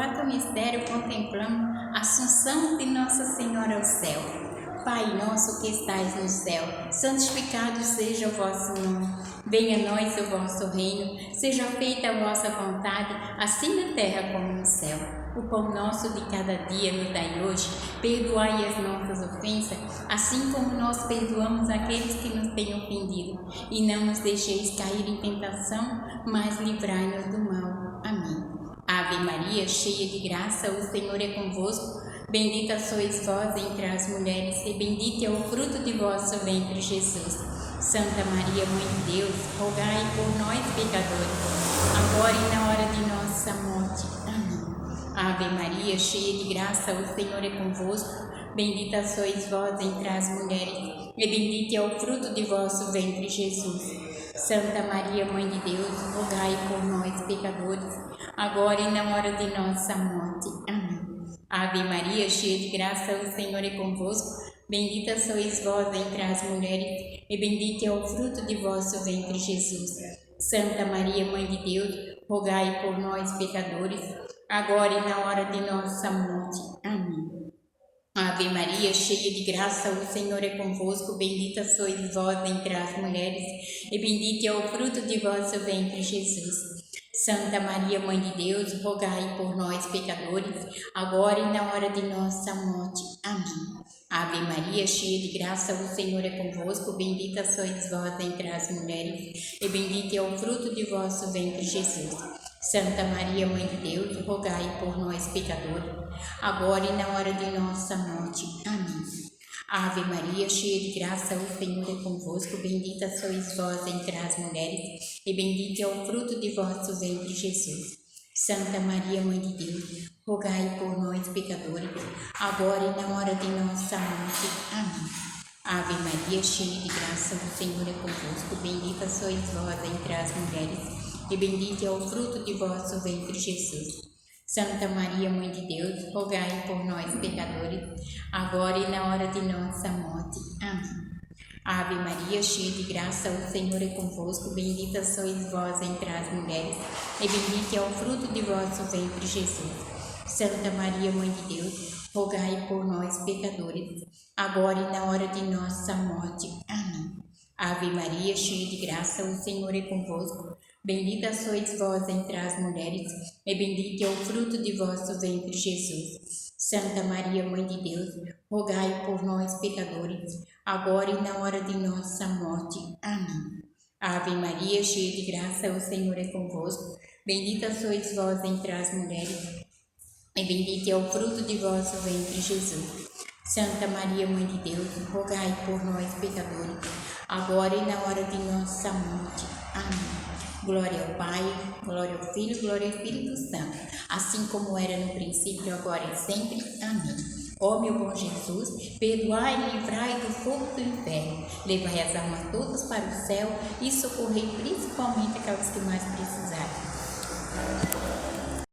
quarto mistério, contemplamos a Assunção de Nossa Senhora ao céu. Pai nosso que estais no céu, santificado seja o vosso nome. Venha a nós o vosso reino, seja feita a vossa vontade, assim na terra como no céu. O pão nosso de cada dia nos dai hoje, perdoai as nossas ofensas, assim como nós perdoamos aqueles que nos têm ofendido. E não nos deixeis cair em tentação, mas livrai-nos do mal. Amém. Ave Maria, cheia de graça, o Senhor é convosco. Bendita sois vós entre as mulheres, e bendito é o fruto de vosso ventre, Jesus. Santa Maria, Mãe de Deus, rogai por nós, pecadores, agora e na hora de nossa morte. Amém. Ave Maria, cheia de graça, o Senhor é convosco. Bendita sois vós entre as mulheres, e bendito é o fruto de vosso ventre, Jesus. Santa Maria, Mãe de Deus, rogai por nós, pecadores, agora e na hora de nossa morte. Amém. Ave Maria, cheia de graça, o Senhor é convosco. Bendita sois vós entre as mulheres, e bendito é o fruto de vosso ventre, Jesus. Santa Maria, Mãe de Deus, rogai por nós, pecadores, agora e na hora de nossa morte. Amém. Ave Maria, cheia de graça, o Senhor é convosco. Bendita sois vós entre as mulheres, e bendito é o fruto de vosso ventre, Jesus. Santa Maria, Mãe de Deus, rogai por nós, pecadores, agora e na hora de nossa morte. Amém. Ave Maria, cheia de graça, o Senhor é convosco. Bendita sois vós entre as mulheres, e bendito é o fruto de vosso ventre, Jesus. Santa Maria, Mãe de Deus, rogai por nós, pecadores, agora e na hora de nossa morte. Amém. Ave Maria, cheia de graça, o Senhor é convosco. Bendita sois vós entre as mulheres, e bendito é o fruto de vosso ventre, Jesus. Santa Maria, Mãe de Deus, rogai por nós, pecadores, agora e na hora de nossa morte. Amém. Ave Maria, cheia de graça, o Senhor é convosco. Bendita sois vós entre as mulheres, e bendito é o fruto de vosso ventre, Jesus. Santa Maria, Mãe de Deus, rogai por nós, pecadores, agora e na hora de nossa morte. Amém. Ave Maria, cheia de graça, o Senhor é convosco. Bendita sois vós entre as mulheres, e bendito é o fruto de vosso ventre, Jesus. Santa Maria, Mãe de Deus, rogai por nós, pecadores, agora e na hora de nossa morte. Amém. Ave Maria, cheia de graça, o Senhor é convosco. Bendita sois vós entre as mulheres, e bendito é o fruto de vosso ventre, Jesus. Santa Maria, Mãe de Deus, rogai por nós, pecadores, agora e na hora de nossa morte. Amém. Ave Maria, cheia de graça, o Senhor é convosco. Bendita sois vós entre as mulheres, e bendito é o fruto de vosso ventre, Jesus. Santa Maria, Mãe de Deus, rogai por nós, pecadores, agora e na hora de nossa morte. Amém. Glória ao Pai, glória ao Filho, glória ao Espírito Santo, assim como era no princípio, agora e sempre. Amém. Ó meu bom Jesus, perdoai e livrai do fogo do inferno, levai as almas todas para o céu e socorrei principalmente aquelas que mais precisarem.